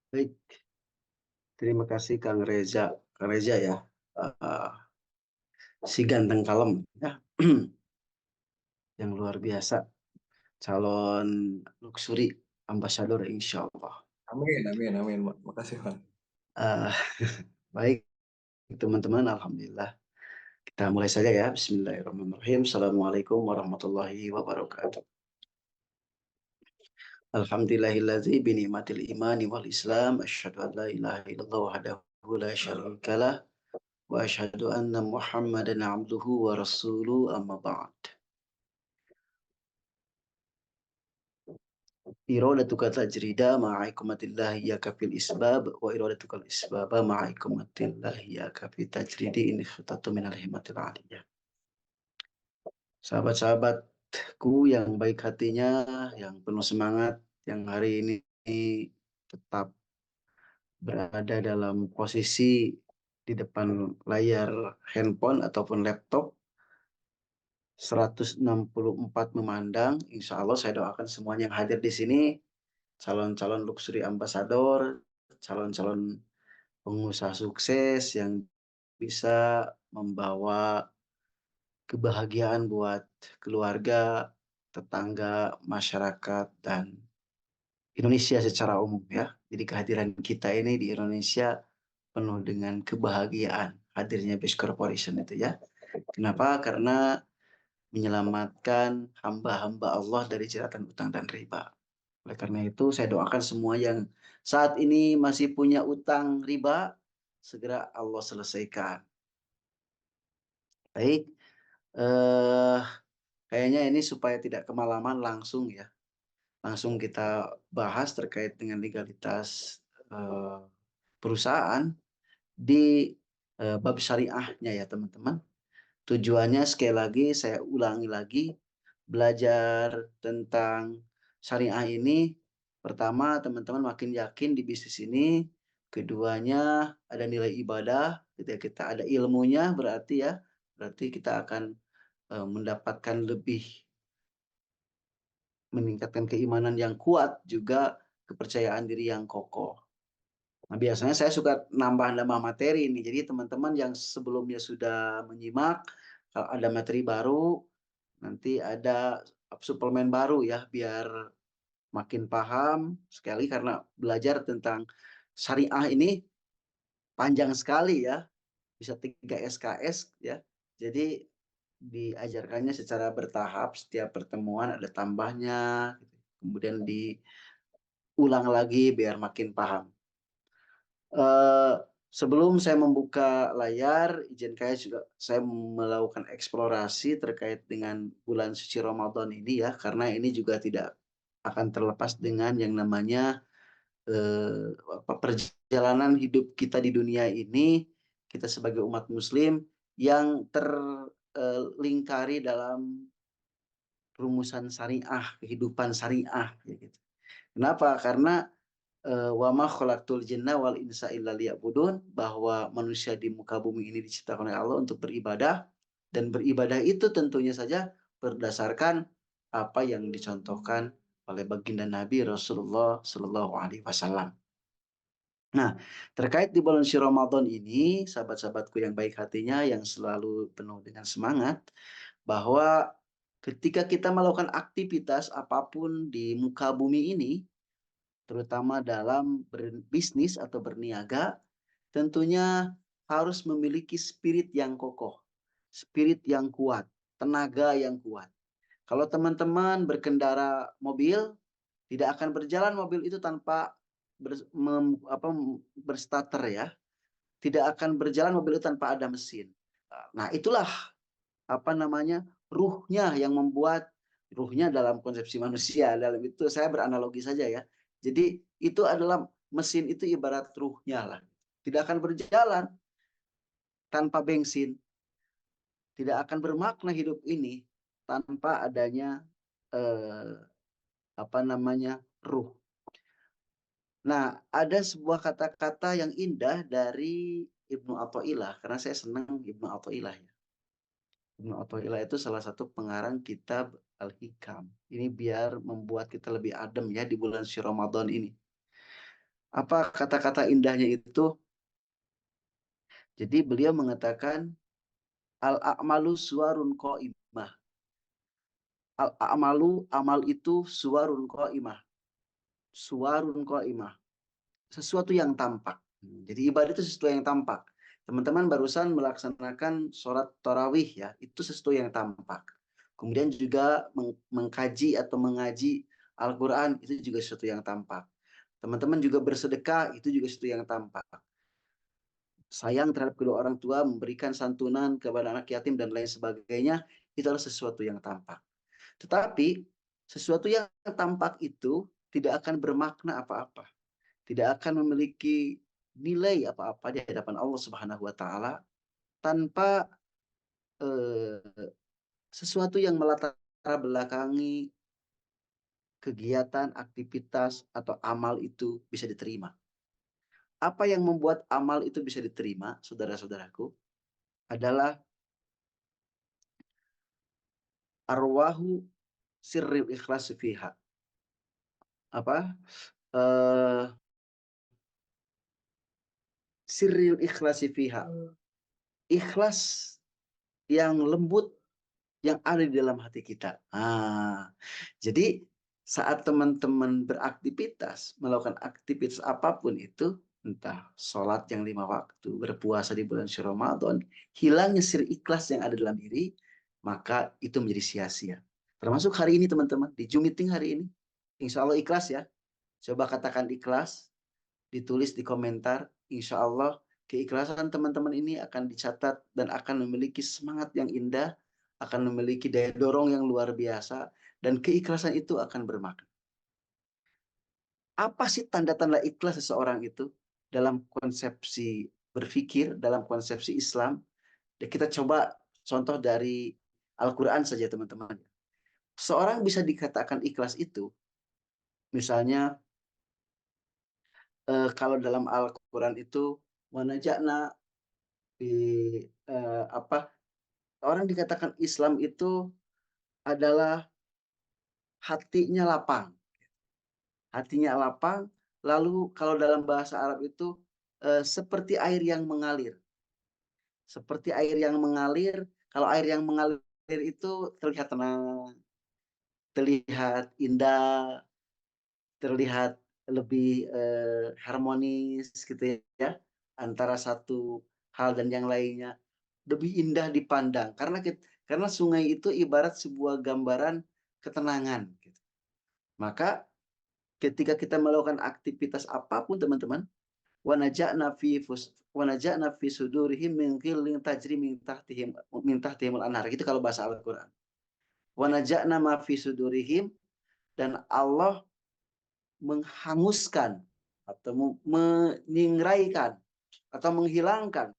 Baik, terima kasih Kang Reza. Kang Reza ya, eh, si ganteng kalem ya, yang luar biasa, calon luxury ambassador insya Allah. Amin, amin, amin. Makasih, Pak. Eh, baik teman-teman, Alhamdulillah. Kita mulai saja ya. Bismillahirrahmanirrahim. Assalamualaikum warahmatullahi wabarakatuh. Alhamdulillahilladzi bini'matil imani wal islam. Asyhadu an la ilaha illallah wahdahu la syarikalah. Wa asyhadu anna Muhammadan abduhu wa rasuluh amma ba'd. Iradatuka tajrida ma'aikumatillah ya kafil isbab wa iradatukal isbaba ma'aikumatillah ya kafil tajridi in khatatu minal himatil aliyah. Sahabat-sahabatku yang baik hatinya, yang penuh semangat, yang hari ini tetap berada dalam posisi di depan layar handphone ataupun laptop 164 memandang, insya Allah saya doakan semuanya yang hadir di sini calon-calon luxury ambassador, calon-calon pengusaha sukses yang bisa membawa kebahagiaan buat keluarga, tetangga, masyarakat, dan Indonesia secara umum ya. Jadi kehadiran kita ini di Indonesia penuh dengan kebahagiaan hadirnya Base Corporation itu ya. Kenapa? Karena menyelamatkan hamba-hamba Allah dari jeratan utang dan riba. Oleh karena itu, saya doakan semua yang saat ini masih punya utang riba, segera Allah selesaikan. Baik, eh, kayaknya ini supaya tidak kemalaman langsung ya. Langsung kita bahas terkait dengan legalitas eh, perusahaan di bab syariahnya ya teman-teman. Tujuannya sekali lagi saya ulangi lagi, belajar tentang syariah ini. Pertama, teman-teman makin yakin di bisnis ini. Keduanya, ada nilai ibadah. Ketika kita ada ilmunya, berarti ya, berarti kita akan mendapatkan lebih, meningkatkan keimanan yang kuat, juga kepercayaan diri yang kokoh. Nah, biasanya saya suka nambah-nambah materi ini. Jadi teman-teman yang sebelumnya sudah menyimak, kalau ada materi baru, nanti ada suplemen baru ya, biar makin paham sekali karena belajar tentang syariah ini panjang sekali ya, bisa 3 SKS ya. Jadi diajarkannya secara bertahap, setiap pertemuan ada tambahnya, kemudian diulang lagi biar makin paham. Eh, Sebelum saya membuka layar, izinkan juga saya melakukan eksplorasi terkait dengan bulan suci Ramadan ini ya, karena ini juga tidak akan terlepas dengan yang namanya perjalanan hidup kita di dunia ini, kita sebagai umat Muslim yang terlingkari dalam rumusan syariah, kehidupan syariah, gitu. Kenapa? Karena wa ma khalaqtul jinna wal insa illa liya'budun, bahwa manusia di muka bumi ini diciptakan oleh Allah untuk beribadah, dan beribadah itu tentunya saja berdasarkan apa yang dicontohkan oleh baginda Nabi Rasulullah Shallallahu Alaihi Wasallam. Nah, terkait di bulan suci Ramadan ini, sahabat-sahabatku yang baik hatinya, yang selalu penuh dengan semangat, bahwa ketika kita melakukan aktivitas apapun di muka bumi ini, terutama dalam berbisnis atau berniaga, tentunya harus memiliki spirit yang kokoh, spirit yang kuat, tenaga yang kuat. Kalau teman-teman berkendara mobil, tidak akan berjalan mobil itu tanpa berstarter ya. Tidak akan berjalan mobil itu tanpa ada mesin. Nah, itulah apa namanya ruhnya yang membuat, ruhnya dalam konsepsi manusia, dalam itu saya beranalogi saja ya. Jadi itu adalah mesin, itu ibarat ruhnya lah. Tidak akan berjalan tanpa bensin. Tidak akan bermakna hidup ini tanpa adanya eh, apa namanya ruh. Nah, ada sebuah kata-kata yang indah dari Ibnu Athaillah, karena saya senang Ibnu Athaillah ya. Ibnu Athaillah itu salah satu pengarang kitab Al-Hikam. Ini biar membuat kita lebih adem ya di bulan suci Ramadan ini. Apa kata-kata indahnya itu? Jadi beliau mengatakan al-a'malu suwarun qaimah. Al-a'malu, amal itu suwarun qaimah. Suwarun qaimah. Sesuatu yang tampak. Jadi ibadah itu sesuatu yang tampak. Teman-teman barusan melaksanakan sholat tarawih ya, itu sesuatu yang tampak. Kemudian juga mengkaji atau mengaji Al-Quran, itu juga sesuatu yang tampak. Teman-teman juga bersedekah, itu juga sesuatu yang tampak. Sayang terhadap kedua orang tua, memberikan santunan kepada anak yatim dan lain sebagainya, itu adalah sesuatu yang tampak. Tetapi sesuatu yang tampak itu tidak akan bermakna apa-apa, tidak akan memiliki nilai apa-apa di hadapan Allah Subhanahu wa taala tanpa eh, sesuatu yang melatar belakangi kegiatan, aktivitas atau amal itu bisa diterima. Apa yang membuat amal itu bisa diterima, saudara-saudaraku, adalah arwahu sirril ikhlas fiha. Apa? Eh, sirril ikhlas fiha. Ikhlas yang lembut yang ada di dalam hati kita. Jadi saat teman-teman beraktivitas, melakukan aktivitas apapun itu, entah sholat yang 5 waktu, berpuasa di bulan suci Ramadan, hilangnya sir ikhlas yang ada dalam diri, maka itu menjadi sia-sia. Termasuk hari ini teman-teman, di Zoom meeting hari ini, insya Allah ikhlas ya. Coba katakan ikhlas, ditulis di komentar, insya Allah keikhlasan teman-teman ini akan dicatat dan akan memiliki semangat yang indah, akan memiliki daya dorong yang luar biasa, dan keikhlasan itu akan bermakna. Apa sih tanda-tanda ikhlas seseorang itu dalam konsepsi berpikir, dalam konsepsi Islam? Kita coba contoh dari Al-Quran saja teman-teman. Seorang bisa dikatakan ikhlas itu, misalnya kalau dalam Al-Quran itu, wanaja'na di apa orang dikatakan Islam itu adalah hatinya lapang, lalu kalau dalam bahasa Arab itu seperti air yang mengalir, kalau air yang mengalir itu terlihat tenang, terlihat indah, terlihat lebih harmonis gitu ya, antara satu hal dan yang lainnya, lebih indah dipandang karena sungai itu ibarat sebuah gambaran ketenangan gitu. Maka ketika kita melakukan aktivitas apapun teman-teman, wanaja'na fi sudurihim min ghillin tajri min tahtihimul anhar, gitu kalau bahasa Al-Qur'an. Wanaja'na ma fi sudurihim, dan Allah menghanguskan atau menyingrai atau menghilangkan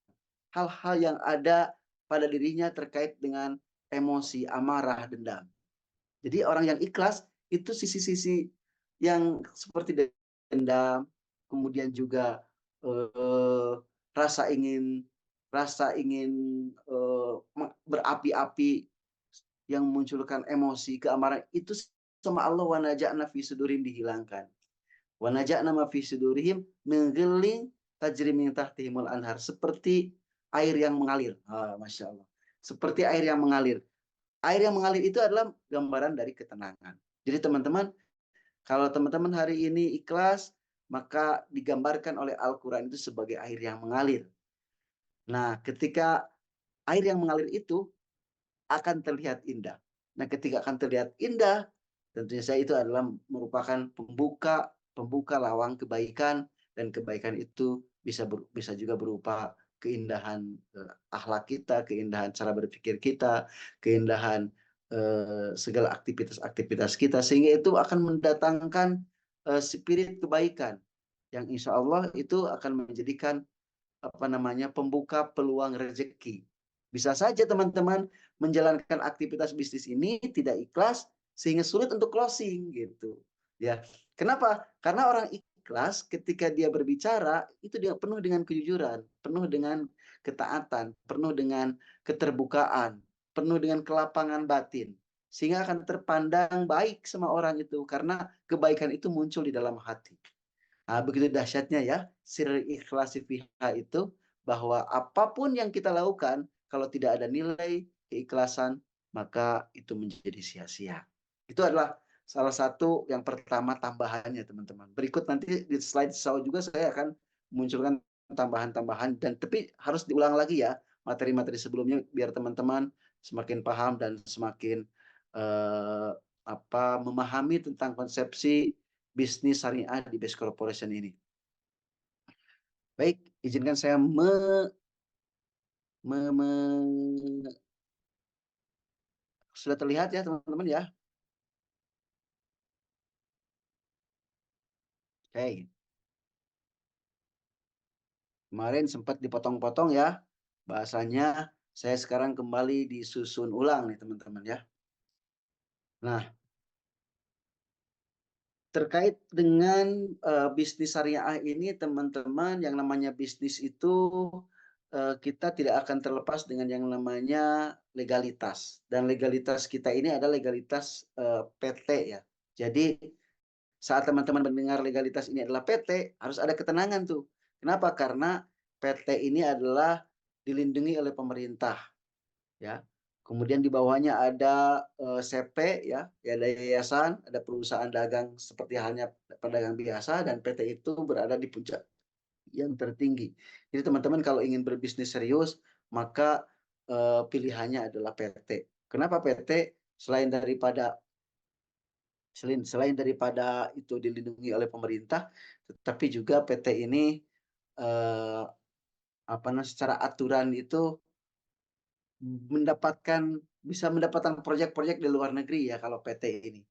hal-hal yang ada pada dirinya terkait dengan emosi, amarah, dendam. Jadi orang yang ikhlas itu sisi-sisi yang seperti dendam, kemudian juga eh, rasa ingin eh, berapi-api yang memunculkan emosi, keamarah itu sama Allah wanaja'na fi sudurim dihilangkan. Wanaja'na ma fi sudurihim min ghillin tajri min tahtihimul anhar, seperti air yang mengalir. Masya Allah. Seperti air yang mengalir. Air yang mengalir itu adalah gambaran dari ketenangan. Jadi teman-teman, kalau teman-teman hari ini ikhlas, maka digambarkan oleh Al-Quran itu sebagai air yang mengalir. Nah, ketika air yang mengalir itu akan terlihat indah. Nah, ketika akan terlihat indah, tentunya saya itu adalah merupakan pembuka lawang kebaikan, dan kebaikan itu bisa juga berupa keindahan akhlak kita, keindahan cara berpikir kita, keindahan segala aktivitas-aktivitas kita, sehingga itu akan mendatangkan spirit kebaikan yang insya Allah itu akan menjadikan pembuka peluang rezeki. Bisa saja teman-teman menjalankan aktivitas bisnis ini tidak ikhlas sehingga sulit untuk closing gitu. Ya. Kenapa? Karena orang ikhlas ketika dia berbicara itu dia penuh dengan kejujuran, penuh dengan ketaatan, penuh dengan keterbukaan, penuh dengan kelapangan batin. Sehingga akan terpandang baik sama orang itu karena kebaikan itu muncul di dalam hati. Nah, begitu dahsyatnya ya, sirrul ikhlasi fiha itu, bahwa apapun yang kita lakukan, kalau tidak ada nilai keikhlasan, maka itu menjadi sia-sia. Itu adalah salah satu yang pertama tambahannya, teman-teman. Berikut nanti di slide show juga saya akan munculkan tambahan-tambahan, dan tapi harus diulang lagi ya materi-materi sebelumnya biar teman-teman semakin paham dan semakin eh, memahami tentang konsepsi bisnis syariah di Base Corporation ini. Baik, izinkan saya me, me, sudah terlihat ya teman-teman ya. Oke, kemarin sempat dipotong-potong ya bahasanya. Saya sekarang kembali disusun ulang nih teman-teman ya. Nah, terkait dengan bisnis syariah ini teman-teman, yang namanya bisnis itu kita tidak akan terlepas dengan yang namanya legalitas, dan legalitas kita ini adalah legalitas PT ya. Jadi saat teman-teman mendengar legalitas ini adalah PT, harus ada ketenangan tuh. Kenapa? Karena PT ini adalah dilindungi oleh pemerintah ya. Kemudian di bawahnya ada CP ya, ada yayasan, ada perusahaan dagang seperti halnya pedagang biasa, dan PT itu berada di puncak yang tertinggi. Jadi teman-teman kalau ingin berbisnis serius, maka pilihannya adalah PT. Kenapa PT? Selain daripada itu dilindungi oleh pemerintah, tetapi juga PT ini eh, secara aturan itu bisa mendapatkan proyek-proyek di luar negeri ya kalau PT ini.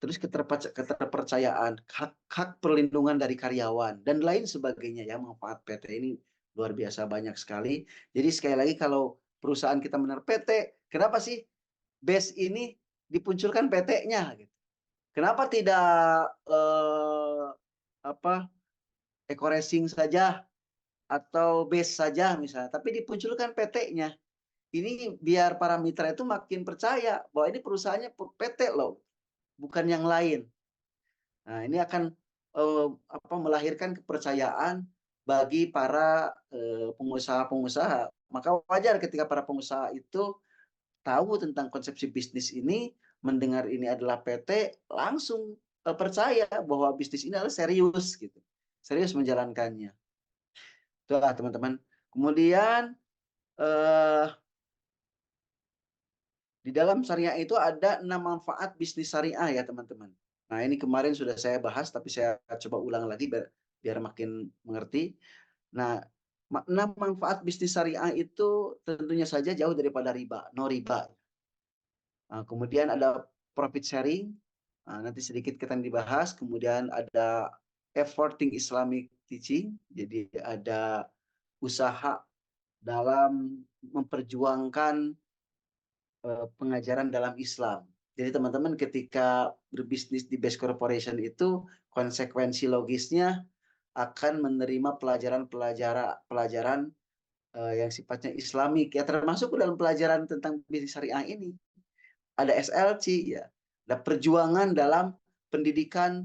Terus keterpercayaan, hak perlindungan dari karyawan dan lain sebagainya ya, manfaat PT ini luar biasa banyak sekali. Jadi sekali lagi, kalau perusahaan kita benar PT, kenapa sih base ini dipunculkan PT-nya gitu? Kenapa tidak eh, apa Eco Racing saja atau base saja misalnya, tapi dipunculkan PT-nya? Ini biar para mitra itu makin percaya bahwa ini perusahaannya PT loh, bukan yang lain. Nah, ini akan melahirkan kepercayaan bagi para pengusaha-pengusaha. Maka wajar ketika para pengusaha itu tahu tentang konsepsi bisnis ini, mendengar ini adalah PT, langsung percaya bahwa bisnis ini adalah serius gitu. Serius menjalankannya. Itulah teman-teman. Kemudian eh, di dalam syariah itu ada 6 manfaat bisnis syariah ya teman-teman. Nah, ini kemarin sudah saya bahas, tapi saya coba ulang lagi biar makin mengerti. Nah, 6 manfaat bisnis syariah itu tentunya saja jauh daripada riba, no riba. Nah, kemudian ada profit sharing, nah, nanti sedikit kita dibahas. Kemudian ada efforting Islamic teaching, jadi ada usaha dalam memperjuangkan pengajaran dalam Islam. Jadi teman-teman ketika berbisnis di Base Corporation itu, konsekuensi logisnya akan menerima pelajaran yang sifatnya Islamik ya, termasuk dalam pelajaran tentang bisnis syariah ini. Ada SLC ya, ada perjuangan dalam pendidikan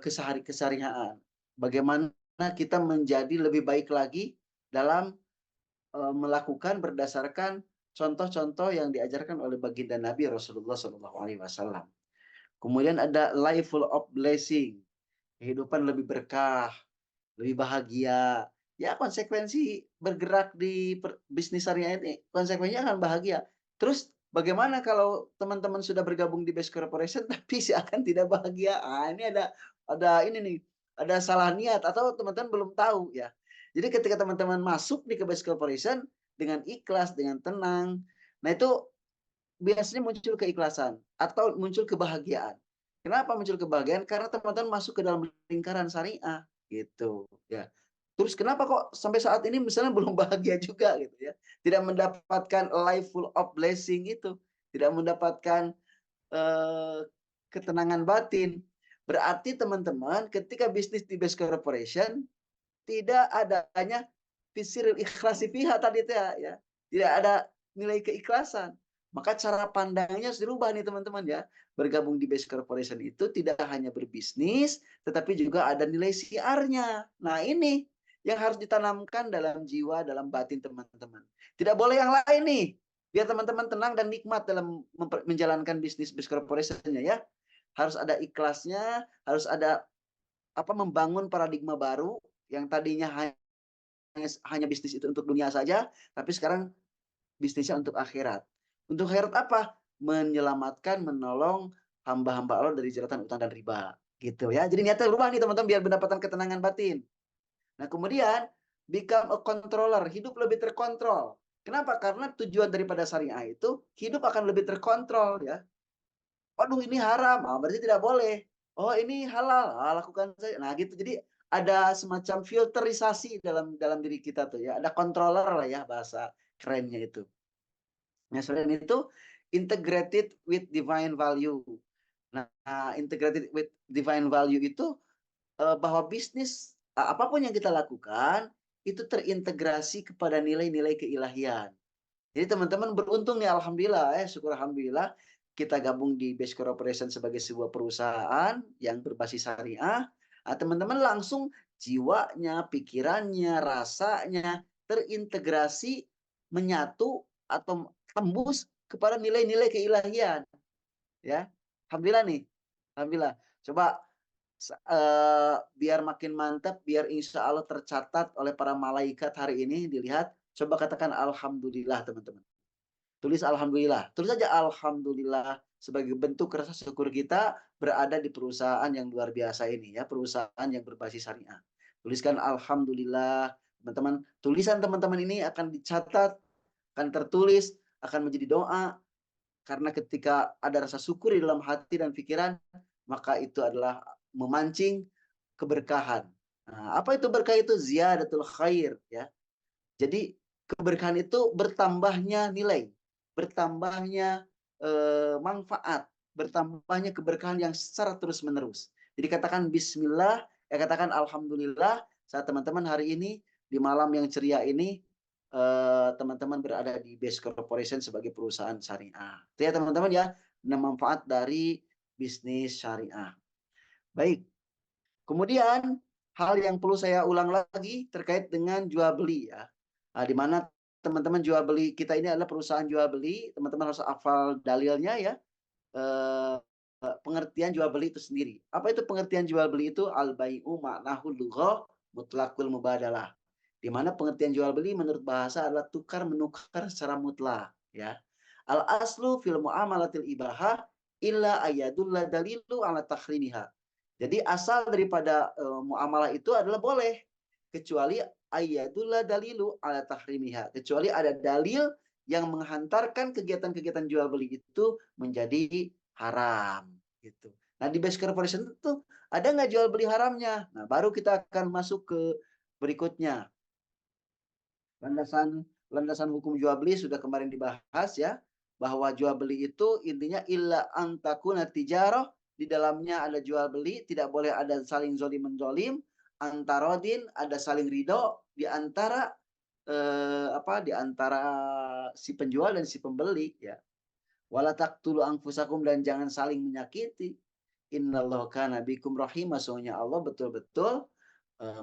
keseharian. Bagaimana kita menjadi lebih baik lagi dalam melakukan berdasarkan contoh-contoh yang diajarkan oleh baginda Nabi Rasulullah SAW. Kemudian ada life full of blessing, kehidupan lebih berkah, lebih bahagia. Ya, konsekuensi bergerak di bisnis syariah ini, konsekuensinya akan bahagia. Terus bagaimana kalau teman-teman sudah bergabung di Base Corporation tapi seakan tidak bahagia? Ini ada ini nih, ada salah niat atau teman-teman belum tahu ya. Jadi ketika teman-teman masuk di Base Corporation dengan ikhlas, dengan tenang, nah itu biasanya muncul keikhlasan atau muncul kebahagiaan. Kenapa muncul kebahagiaan? Karena teman-teman masuk ke dalam lingkaran syariah gitu ya. Terus kenapa kok sampai saat ini misalnya belum bahagia juga gitu ya? Tidak mendapatkan life full of blessing itu, tidak mendapatkan eh, ketenangan batin. Berarti teman-teman ketika bisnis di Base Corporation tidak adanya fisirul ikhlasi fiha tadi itu ya. Tidak ada nilai keikhlasan. Maka cara pandangnya harus dirubah nih teman-teman ya. Bergabung di Base Corporation itu tidak hanya berbisnis, tetapi juga ada nilai siarnya. Nah ini yang harus ditanamkan dalam jiwa, dalam batin teman-teman. Tidak boleh yang lain nih. Biar teman-teman tenang dan nikmat dalam menjalankan bisnis Base Corporation-nya ya. Harus ada ikhlasnya, harus ada membangun paradigma baru yang tadinya hanya bisnis itu untuk dunia saja, tapi sekarang bisnisnya untuk akhirat. Untuk akhirat apa? Menyelamatkan, menolong hamba-hamba Allah dari jeratan utang dan riba. Gitu ya. Jadi niatnya berubah nih teman-teman biar mendapatkan ketenangan batin. Nah kemudian become a controller, hidup lebih terkontrol. Kenapa? Karena tujuan daripada syariah itu hidup akan lebih terkontrol ya. Waduh ini haram, berarti tidak boleh. Oh ini halal, lakukan saja. Nah gitu. Jadi ada semacam filterisasi dalam dalam diri kita tuh ya. Ada controller lah ya bahasa kerennya itu. Nah, selain itu integrated with divine value. Nah, integrated with divine value itu bahwa bisnis apapun yang kita lakukan itu terintegrasi kepada nilai-nilai keilahian. Jadi teman-teman beruntung nih alhamdulillah syukur alhamdulillah kita gabung di Base Corporation sebagai sebuah perusahaan yang berbasis syariah. Teman-teman langsung jiwanya, pikirannya, rasanya terintegrasi menyatu atau tembus kepada nilai-nilai keilahian ya. Alhamdulillah nih. Alhamdulillah. Coba biar makin mantap, biar insya Allah tercatat oleh para malaikat hari ini dilihat. Coba katakan alhamdulillah teman-teman. Tulis alhamdulillah. Tulis aja alhamdulillah sebagai bentuk rasa syukur kita berada di perusahaan yang luar biasa ini ya, perusahaan yang berbasis syariah. Tuliskan alhamdulillah, teman-teman. Tulisan teman-teman ini akan dicatat, akan tertulis, akan menjadi doa karena ketika ada rasa syukur di dalam hati dan pikiran, maka itu adalah memancing keberkahan. Nah, apa itu berkah itu? Ziyadatul khair ya. Jadi keberkahan itu bertambahnya nilai, bertambahnya manfaat, bertambahnya keberkahan yang secara terus-menerus. Jadi katakan bismillah, katakan alhamdulillah saat teman-teman hari ini di malam yang ceria ini teman-teman berada di Base Corporation sebagai perusahaan syariah. Itu ya teman-teman ya, manfaat dari bisnis syariah. Baik. Kemudian hal yang perlu saya ulang lagi terkait dengan jual beli ya. Di mana teman-teman jual beli kita ini adalah perusahaan jual beli, teman-teman harus hafal dalilnya ya. Eh, pengertian jual beli itu sendiri. Apa itu pengertian jual beli itu? Al-bai'u ma'nahu lughah mutlaqul mubadalah. Di mana pengertian jual beli menurut bahasa adalah tukar menukar secara mutlak ya. Al aslu fil muamalatil ibahah illa ayadulla dalilu ala tahrimiha. Jadi asal daripada muamalah itu adalah boleh kecuali ayadulla dalilu ala tahrimiha. Kecuali ada dalil yang menghantarkan kegiatan-kegiatan jual beli itu menjadi haram gitu. Nah di Base Corporation itu ada nggak jual beli haramnya? Nah baru kita akan masuk ke berikutnya. Landasan landasan hukum jual beli sudah kemarin dibahas ya, bahwa jual beli itu intinya illa antakuna tijarah, di dalamnya ada jual beli, tidak boleh ada saling zolim menzolim, antarodin ada saling ridho di antara di antara si penjual dan si pembeli ya. Wala taqtulu anfusakum, dan jangan saling menyakiti. Innallaha kana bikum rahimah, sesungguhnya Allah betul-betul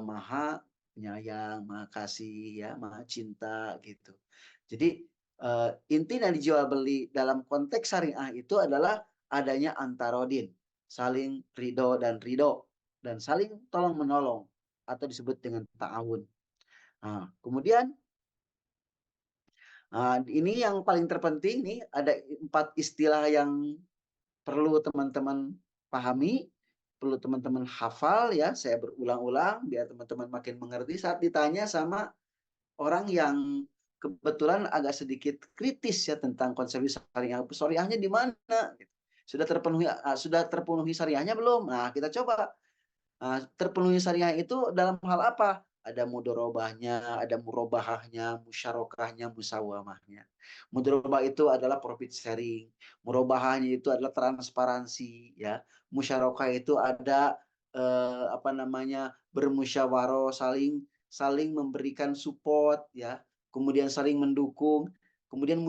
maha penyayang, maha kasih ya, maha cinta gitu. Jadi inti dari jual beli dalam konteks syariah itu adalah adanya antarodin, saling ridho dan saling tolong menolong atau disebut dengan ta'awun. Nah, kemudian ini yang paling terpenting nih, ada 4 istilah yang perlu teman-teman pahami, perlu teman-teman hafal ya. Saya berulang-ulang biar teman-teman makin mengerti saat ditanya sama orang yang kebetulan agak sedikit kritis ya tentang konsep syariah. Syariahnya di mana? Sudah terpenuhi syariahnya belum? Nah, kita coba. Terpenuhi syariah itu dalam hal apa? Ada mudorobahnya, ada murobahahnya, musyarakahnya, musawamahnya. Mudorobah itu adalah profit sharing, murobahahnya itu adalah transparansi, ya. Musyarakah itu ada bermusyawarah, saling memberikan support, ya. Kemudian saling mendukung. Kemudian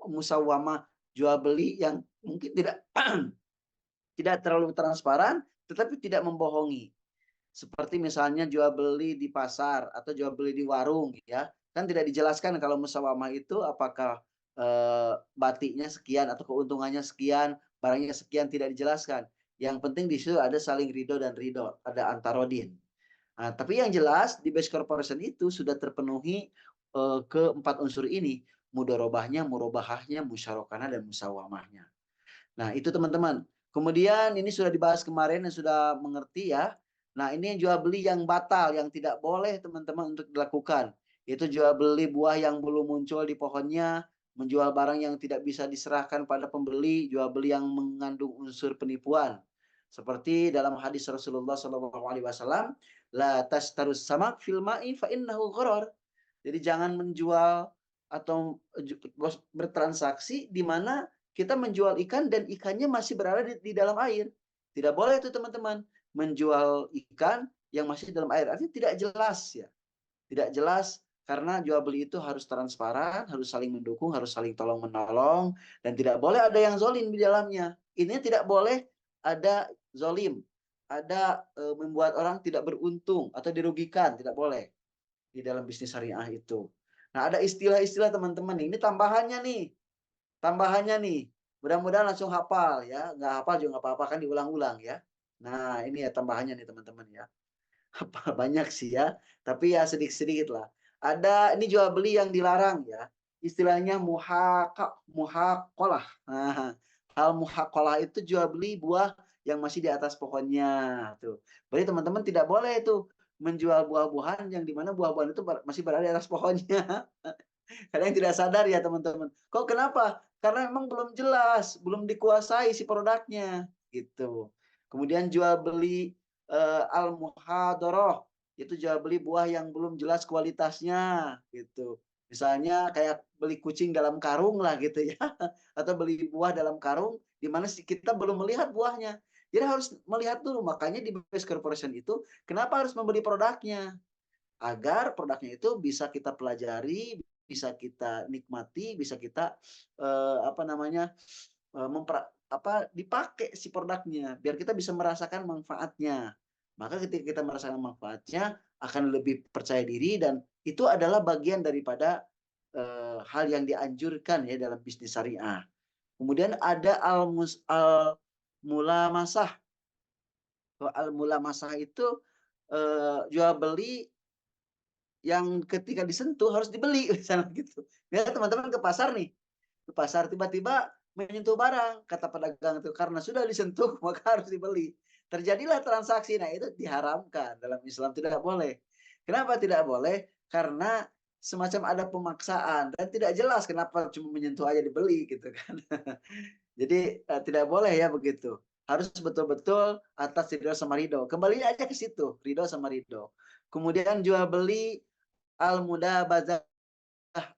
musawamah jual beli yang mungkin tidak tidak terlalu transparan, tetapi tidak membohongi. Seperti misalnya jual beli di pasar atau jual beli di warung ya, kan tidak dijelaskan kalau musawamah itu apakah, batiknya sekian atau keuntungannya sekian, barangnya sekian, tidak dijelaskan. Yang penting di situ ada saling ridho dan ridho, ada antarodin. Nah, tapi yang jelas di base corporation itu sudah terpenuhi, keempat unsur ini, mudorobahnya, murobahahnya, musyarakahnya, dan musawamahnya. Nah, itu teman-teman. Kemudian ini sudah dibahas kemarin dan sudah mengerti ya. Nah, ini jual beli yang batal, yang tidak boleh teman-teman untuk dilakukan. Itu jual beli buah yang belum muncul di pohonnya, menjual barang yang tidak bisa diserahkan pada pembeli, jual beli yang mengandung unsur penipuan. Seperti dalam hadis Rasulullah SAW, la tastarus samak fil ma'i fa innahu gharar. Jadi jangan menjual atau bertransaksi di mana kita menjual ikan dan ikannya masih berada di dalam air. Tidak boleh itu teman-teman. Menjual ikan yang masih di dalam air. Artinya tidak jelas ya. Tidak jelas karena jual beli itu harus transparan, harus saling mendukung, harus saling tolong menolong, dan tidak boleh ada yang zolim di dalamnya. Ini tidak boleh ada zolim, ada membuat orang tidak beruntung atau dirugikan, tidak boleh di dalam bisnis syariah itu. Nah, ada istilah-istilah teman-teman ini tambahannya nih. Tambahannya nih, mudah-mudahan langsung hafal ya, nggak hafal juga nggak apa-apa kan diulang-ulang ya. Nah, ini ya tambahannya nih teman-teman ya. Apa banyak sih ya, tapi ya sedikit-sedikit lah. Ada ini jual beli yang dilarang ya. Istilahnya muhaqalah. Nah, al muhaqalah itu jual beli buah yang masih di atas pohonnya tuh. Berarti teman-teman tidak boleh itu menjual buah-buahan yang di mana buah-buahan itu masih berada di atas pohonnya. Kadang tidak sadar ya teman-teman. Kok kenapa? Karena memang belum jelas, belum dikuasai si produknya, gitu. Kemudian jual beli al-muhadharah, itu jual beli buah yang belum jelas kualitasnya, gitu. Misalnya kayak beli kucing dalam karung lah gitu ya, atau beli buah dalam karung di mana kita belum melihat buahnya. Jadi harus melihat dulu, makanya di base corporation itu kenapa harus membeli produknya? Agar produknya itu bisa kita pelajari, bisa kita nikmati, bisa kita apa namanya dipakai si produknya, biar kita bisa merasakan manfaatnya. Maka ketika kita merasakan manfaatnya, akan lebih percaya diri dan itu adalah bagian daripada hal yang dianjurkan ya dalam bisnis syariah. Kemudian ada al mulamasah. Al mulamasah itu jual beli yang ketika disentuh harus dibeli misalnya gitu. Ya teman-teman ke pasar nih, ke pasar tiba-tiba menyentuh barang, kata pedagang itu karena sudah disentuh maka harus dibeli. Terjadilah transaksi. Nah, itu diharamkan dalam Islam, tidak boleh. Kenapa tidak boleh? Karena semacam ada pemaksaan dan tidak jelas kenapa cuma menyentuh aja dibeli gitu kan. Jadi tidak boleh ya begitu. Harus betul-betul atas ridho sama ridho. Kembali aja ke situ, ridho sama ridho. Kemudian jual beli al-mudabazah,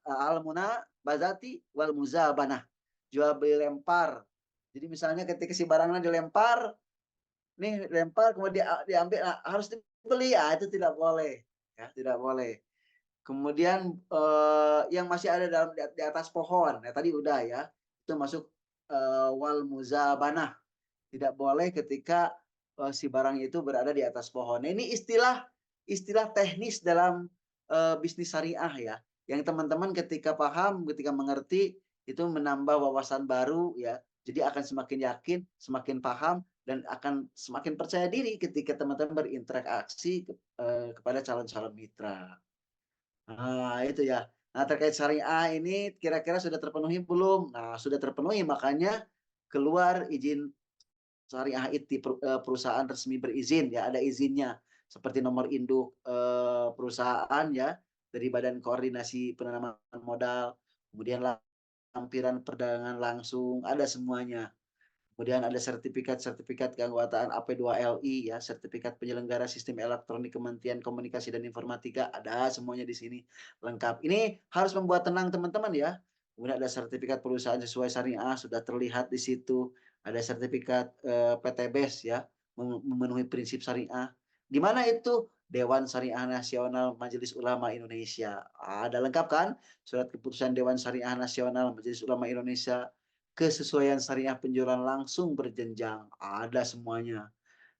al-munabazati wal muzabanah. Jual beli lempar. Jadi misalnya ketika si barangnya dilempar, nih lempar kemudian diambil, nah, harus dibeli ya, itu tidak boleh. Ya, tidak boleh. Kemudian yang masih ada dalam di atas pohon, ya tadi udah ya. Itu masuk wal muzabanah. Tidak boleh ketika si barang itu berada di atas pohon. Nah, ini istilah istilah teknis dalam bisnis syariah ya. Yang teman-teman ketika paham, ketika mengerti itu menambah wawasan baru ya. Jadi akan semakin yakin, semakin paham dan akan semakin percaya diri ketika teman-teman berinteraksi kepada calon-calon mitra. Nah, itu ya. Nah, terkait syariah ini kira-kira sudah terpenuhi belum? Nah, sudah terpenuhi makanya keluar izin syariah IT, perusahaan resmi berizin ya, ada izinnya seperti nomor induk perusahaan ya, dari Badan Koordinasi Penanaman Modal, kemudian lampiran perdagangan langsung, ada semuanya. Kemudian ada sertifikat-sertifikat keanggotaan AP2LI ya, sertifikat penyelenggara sistem elektronik Kementerian Komunikasi dan Informatika, ada semuanya di sini lengkap. Ini harus membuat tenang teman-teman ya. Kemudian ada sertifikat perusahaan sesuai syariah sudah terlihat di situ. Ada sertifikat PTBES ya, memenuhi prinsip syariah. Di mana itu? Dewan Syariah Nasional Majelis Ulama Indonesia. Ada lengkap kan? Surat keputusan Dewan Syariah Nasional Majelis Ulama Indonesia, kesesuaian syariah penjualan langsung berjenjang, ada semuanya.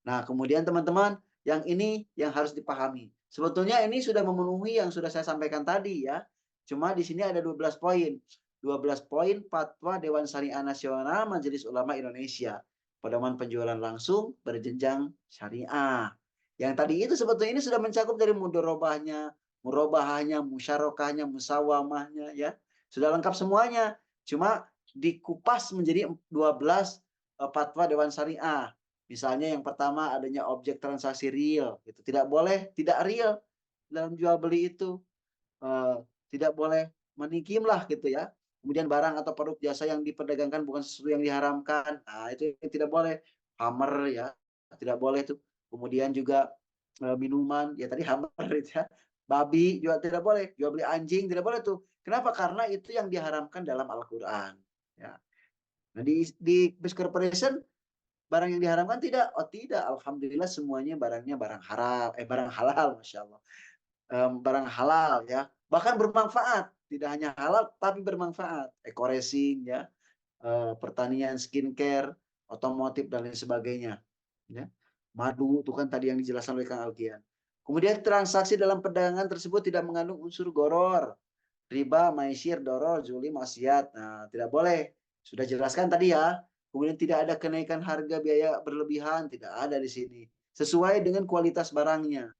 Nah, kemudian teman-teman, yang ini yang harus dipahami. Sebetulnya ini sudah memenuhi yang sudah saya sampaikan tadi ya. Cuma di sini ada 12 poin. 12 poin fatwa Dewan Syariah Nasional Majelis Ulama Indonesia. Pedoman penjualan langsung berjenjang syariah. Yang tadi itu sebetulnya ini sudah mencakup dari mudorobahnya, murobahanya, musyarakahnya, musawamahnya ya. Sudah lengkap semuanya. Cuma dikupas menjadi 12 fatwa Dewan Syariah. Misalnya yang pertama adanya objek transaksi real, itu tidak boleh tidak real dalam jual beli itu. Eh, Tidak boleh menikim lah gitu ya. Kemudian barang atau produk jasa yang diperdagangkan bukan sesuatu yang diharamkan. Nah, itu yang tidak boleh. Hammer ya, tidak boleh tuh. Kemudian juga minuman, ya tadi hammer itu ya. Babi juga tidak boleh. Jual beli anjing tidak boleh tuh. Kenapa? Karena itu yang diharamkan dalam Al-Qur'an. Ya. Nah, di Base Corporation barang yang diharamkan tidak? Oh tidak, alhamdulillah semuanya barangnya barang haram, barang halal, masya Allah. Barang halal ya, bahkan bermanfaat. Tidak hanya halal tapi bermanfaat. Eco racing ya, pertanian, skincare, otomotif dan lain sebagainya. Ya. Madu itu kan tadi yang dijelaskan oleh Kang Alkian. Kemudian transaksi dalam perdagangan tersebut tidak mengandung unsur goror, riba, maisir, doror, juli, maksiat. Nah, tidak boleh. Sudah jelaskan tadi ya. Kemudian tidak ada kenaikan harga biaya berlebihan, tidak ada di sini. Sesuai dengan kualitas barangnya.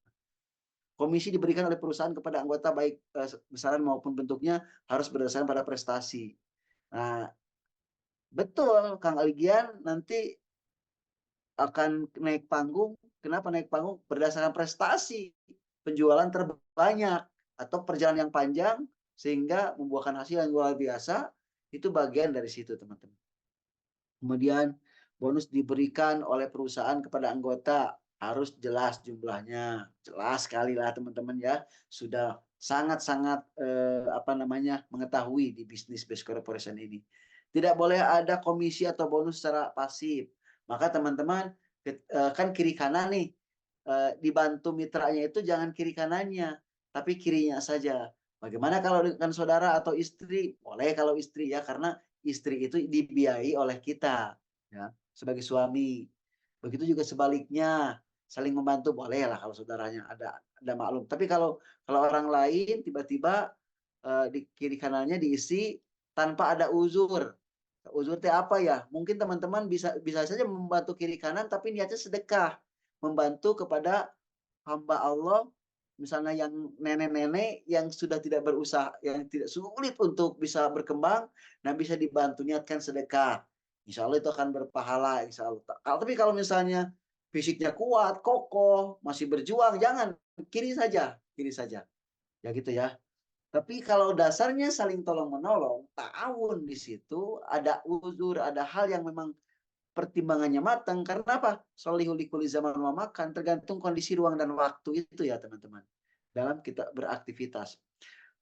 Komisi diberikan oleh perusahaan kepada anggota baik besaran maupun bentuknya harus berdasarkan pada prestasi. Nah, betul Kang Algian nanti akan naik panggung. Kenapa naik panggung? Berdasarkan prestasi penjualan terbanyak atau perjalanan yang panjang sehingga membuahkan hasil yang luar biasa. Itu bagian dari situ, teman-teman. Kemudian bonus diberikan oleh perusahaan kepada anggota harus jelas jumlahnya, jelas sekali lah teman-teman ya. Sudah sangat-sangat apa namanya mengetahui di bisnis Base Corporation ini. Tidak boleh ada komisi atau bonus secara pasif. Maka teman-teman kan kiri kanan nih dibantu mitranya itu jangan kiri kanannya, tapi kirinya saja. Bagaimana kalau dengan saudara atau istri? Boleh kalau istri ya, karena istri itu dibiayai oleh kita ya sebagai suami. Begitu juga sebaliknya, saling membantu boleh lah kalau saudaranya ada maklum. Tapi kalau orang lain tiba-tiba di kiri kanannya diisi tanpa ada uzur. Uzur itu apa ya? Mungkin teman-teman bisa bisa saja membantu kiri kanan tapi niatnya sedekah, membantu kepada hamba Allah misalnya yang nenek-nenek yang sudah tidak berusaha, yang tidak sulit untuk bisa berkembang, nah bisa dibantu niatkan sedekah. Insya Allah itu akan berpahala, insya Allah. Tapi kalau misalnya fisiknya kuat, kokoh, masih berjuang, jangan kiri saja, kiri saja. Ya gitu ya. Tapi kalau dasarnya saling tolong menolong, ta'awun di situ ada uzur, ada hal yang memang pertimbangannya matang. Karena apa? Solihul likuli zaman wa makan, tergantung kondisi ruang dan waktu itu ya teman-teman. Dalam kita beraktivitas.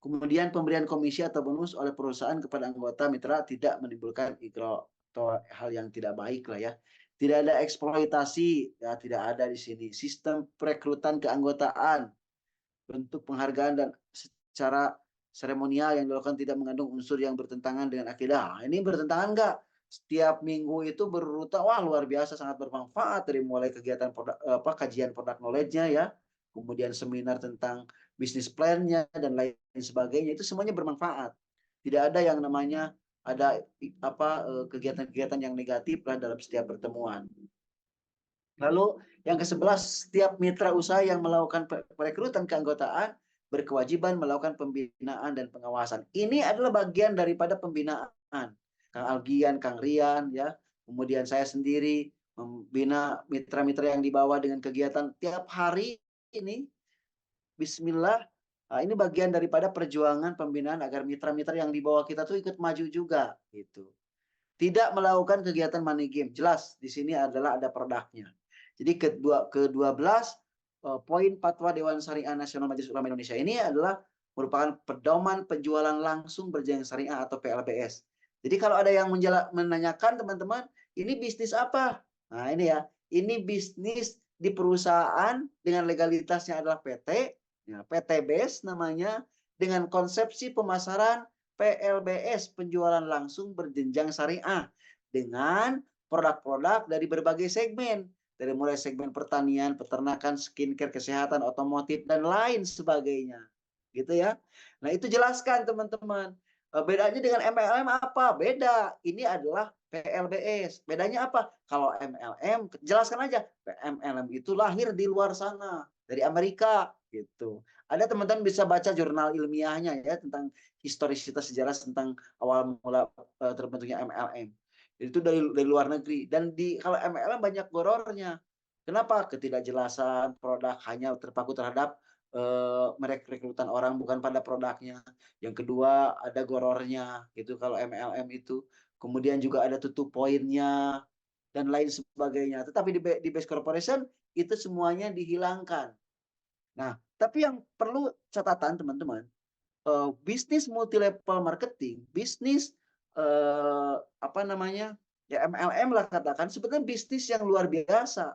Kemudian pemberian komisi atau bonus oleh perusahaan kepada anggota mitra tidak menimbulkan ikro atau hal yang tidak baik lah ya. Tidak ada eksploitasi, ya tidak ada di sini. Sistem perekrutan keanggotaan, bentuk penghargaan dan secara seremonial yang dilakukan tidak mengandung unsur yang bertentangan dengan akidah. Nah, ini bertentangan enggak? Setiap minggu itu berurutan, wah luar biasa sangat bermanfaat dari mulai kegiatan produk, kajian produk knowledge-nya ya, kemudian seminar tentang bisnis plan-nya dan lain sebagainya itu semuanya bermanfaat. Tidak ada yang namanya ada kegiatan-kegiatan yang negatif lah dalam setiap pertemuan. Lalu yang ke-11, setiap mitra usaha yang melakukan perekrutan keanggotaan berkewajiban melakukan pembinaan dan pengawasan. Ini adalah bagian daripada pembinaan. Kang Algian, Kang Rian, ya, kemudian saya sendiri membina mitra-mitra yang dibawa dengan kegiatan tiap hari ini. Bismillah, ini bagian daripada perjuangan pembinaan agar mitra-mitra yang dibawa kita tuh ikut maju juga, gitu. Tidak melakukan kegiatan money game. Jelas di sini adalah ada produknya. Jadi ke-12 poin fatwa Dewan Syariah Nasional Majelis Ulama Indonesia ini adalah merupakan pedoman penjualan langsung berjenjang syariah atau PLBS. Jadi kalau ada yang menanyakan teman-teman, ini bisnis apa? Nah ini ya, ini bisnis di perusahaan dengan legalitasnya adalah PT, ya, PT BES namanya, dengan konsepsi pemasaran PLBS, penjualan langsung berjenjang syariah, dengan produk-produk dari berbagai segmen. Dari mulai segmen pertanian, peternakan, skincare, kesehatan, otomotif, dan lain sebagainya. Gitu ya. Nah itu jelaskan teman-teman. Bedanya dengan MLM apa? Beda. Ini adalah PLBS. Bedanya apa? Kalau MLM, jelaskan aja. MLM itu lahir di luar sana, dari Amerika gitu. Ada teman-teman bisa baca jurnal ilmiahnya ya tentang historisitas sejarah tentang awal mula terbentuknya MLM. Itu dari luar negeri dan kalau MLM banyak gorornya. Kenapa? Ketidakjelasan produk hanya terpaku terhadap merekrutan orang bukan pada produknya. Yang kedua ada gorornya gitu kalau MLM itu. Kemudian juga ada tutup poinnya dan lain sebagainya. Tetapi di base corporation itu semuanya dihilangkan. Nah, tapi yang perlu catatan teman-teman, bisnis multi level marketing, bisnis apa namanya? Ya MLM lah katakan sebetulnya bisnis yang luar biasa.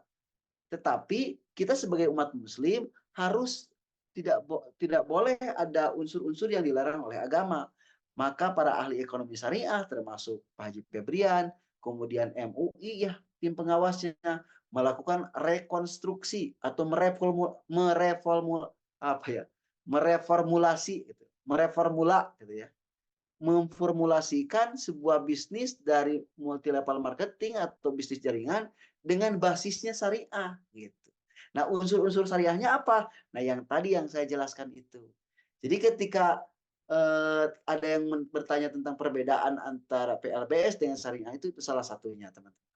Tetapi kita sebagai umat muslim harus tidak boleh ada unsur-unsur yang dilarang oleh agama. Maka para ahli ekonomi syariah termasuk Pak Haji Febrian, kemudian MUI ya tim pengawasnya melakukan rekonstruksi atau mereformulasi gitu. Mereformula gitu ya. Memformulasikan sebuah bisnis dari multi level marketing atau bisnis jaringan dengan basisnya syariah gitu. Nah, unsur-unsur syariahnya apa? Nah, yang tadi yang saya jelaskan itu. Jadi ketika ada yang bertanya tentang perbedaan antara PLBS dengan syariah itu salah satunya, teman-teman.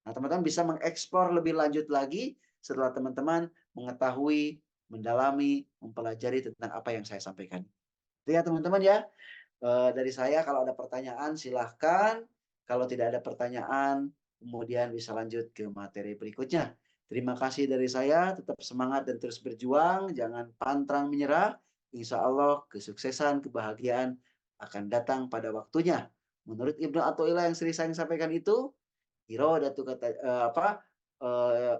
Nah, teman-teman bisa mengeksplor lebih lanjut lagi setelah teman-teman mengetahui, mendalami, mempelajari tentang apa yang saya sampaikan. Itu ya, teman-teman ya. Dari saya kalau ada pertanyaan silahkan. Kalau tidak ada pertanyaan, kemudian bisa lanjut ke materi berikutnya. Terima kasih dari saya, tetap semangat dan terus berjuang, jangan pantang menyerah. Insya Allah kesuksesan, kebahagiaan akan datang pada waktunya. Menurut Ibnu Athaillah yang sering saya sampaikan itu, iradatu kata apa? eh,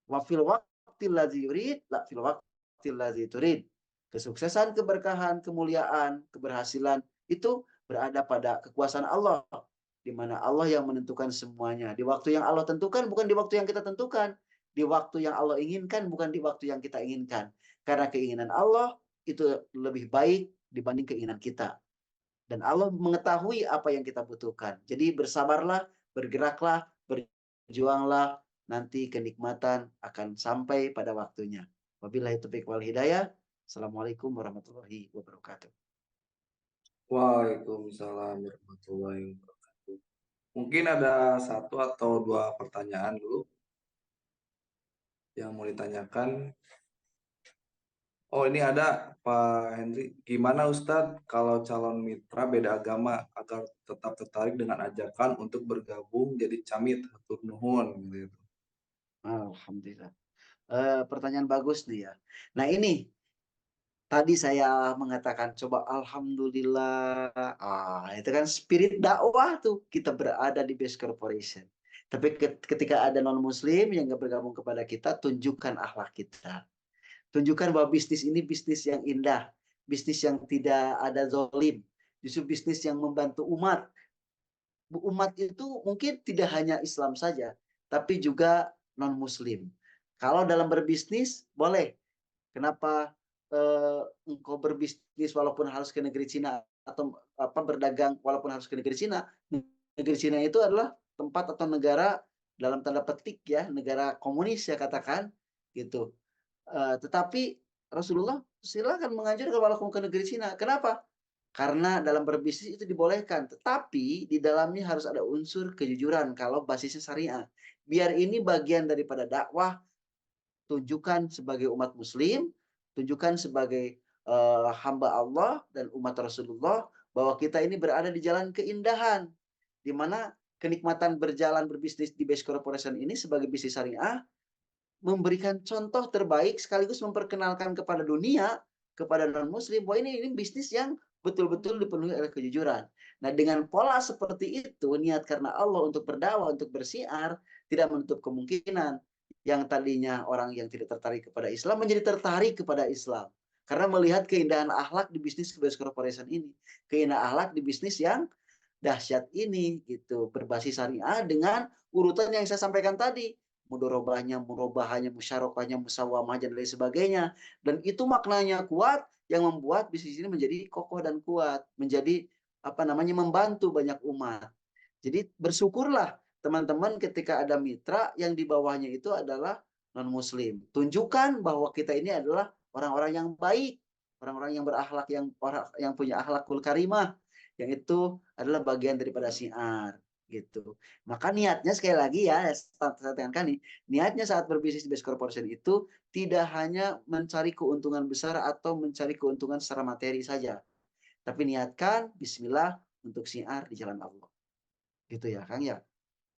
Wa fil waqtil ladzi yurid, la fil waqtil ladzi turid. Kesuksesan, keberkahan, kemuliaan, keberhasilan itu berada pada kekuasaan Allah, di mana Allah yang menentukan semuanya. Di waktu yang Allah tentukan, bukan di waktu yang kita tentukan. Di waktu yang Allah inginkan, bukan di waktu yang kita inginkan. Karena keinginan Allah itu lebih baik dibanding keinginan kita. Dan Allah mengetahui apa yang kita butuhkan. Jadi bersabarlah, bergeraklah, berjuanglah, nanti kenikmatan akan sampai pada waktunya. Wabillahi taufiq wal hidayah. Assalamualaikum warahmatullahi wabarakatuh. Waalaikumsalam warahmatullahi wabarakatuh. Mungkin ada satu atau dua pertanyaan dulu yang mau ditanyakan. Oh, ini ada Pak Henry. Gimana Ustadz kalau calon mitra beda agama agar tetap tertarik dengan ajakan untuk bergabung jadi camit hatur nuhun gitu. Alhamdulillah. Pertanyaan bagus nih ya. Nah ini tadi saya mengatakan coba alhamdulillah. Itu kan spirit dakwah tuh kita berada di base corporation. Tapi ketika ada non muslim yang nggak bergabung kepada kita, tunjukkan akhlak kita. Tunjukkan bahwa bisnis ini bisnis yang indah, bisnis yang tidak ada zolim, justru bisnis yang membantu umat. Umat itu mungkin tidak hanya Islam saja, tapi juga non-Muslim. Kalau dalam berbisnis, boleh. Kenapa engkau berbisnis walaupun harus ke negeri Cina atau apa berdagang walaupun harus ke negeri Cina? Negeri Cina itu adalah tempat atau negara dalam tanda petik ya, negara komunis ya katakan gitu. Tetapi Rasulullah silakan menganjurkan walaupun ke negeri Cina. Kenapa? Karena dalam berbisnis itu dibolehkan, tetapi di dalamnya harus ada unsur kejujuran kalau basisnya syariah. Biar ini bagian daripada dakwah, tunjukkan sebagai umat muslim, tunjukkan sebagai hamba Allah dan umat Rasulullah bahwa kita ini berada di jalan keindahan, di mana kenikmatan berjalan berbisnis di base corporation ini sebagai bisnis syariah memberikan contoh terbaik sekaligus memperkenalkan kepada dunia, kepada non-muslim bahwa ini bisnis yang betul-betul dipenuhi oleh kejujuran. Nah, dengan pola seperti itu, niat karena Allah untuk berdakwah, untuk bersiar, tidak menutup kemungkinan yang tadinya orang yang tidak tertarik kepada Islam menjadi tertarik kepada Islam. Karena melihat keindahan akhlak di bisnis Best Corporation ini. Keindahan akhlak di bisnis yang dahsyat ini gitu, berbasis syariah dengan urutan yang saya sampaikan tadi, mudorobahnya, murobahanya, musyarakahnya, musawamah dan lain sebagainya. Dan itu maknanya kuat yang membuat bisnis ini menjadi kokoh dan kuat, menjadi apa namanya membantu banyak umat. Jadi bersyukurlah teman-teman ketika ada mitra yang di bawahnya itu adalah non muslim. Tunjukkan bahwa kita ini adalah orang-orang yang baik, orang-orang yang berakhlak yang punya akhlakul karimah, yang itu adalah bagian daripada syiar gitu. Maka niatnya sekali lagi ya, saya tekankan nih, niatnya saat berbisnis di Best Corporation itu tidak hanya mencari keuntungan besar atau mencari keuntungan secara materi saja, tapi niatkan bismillah untuk syiar di jalan Allah. Gitu ya, Kang ya.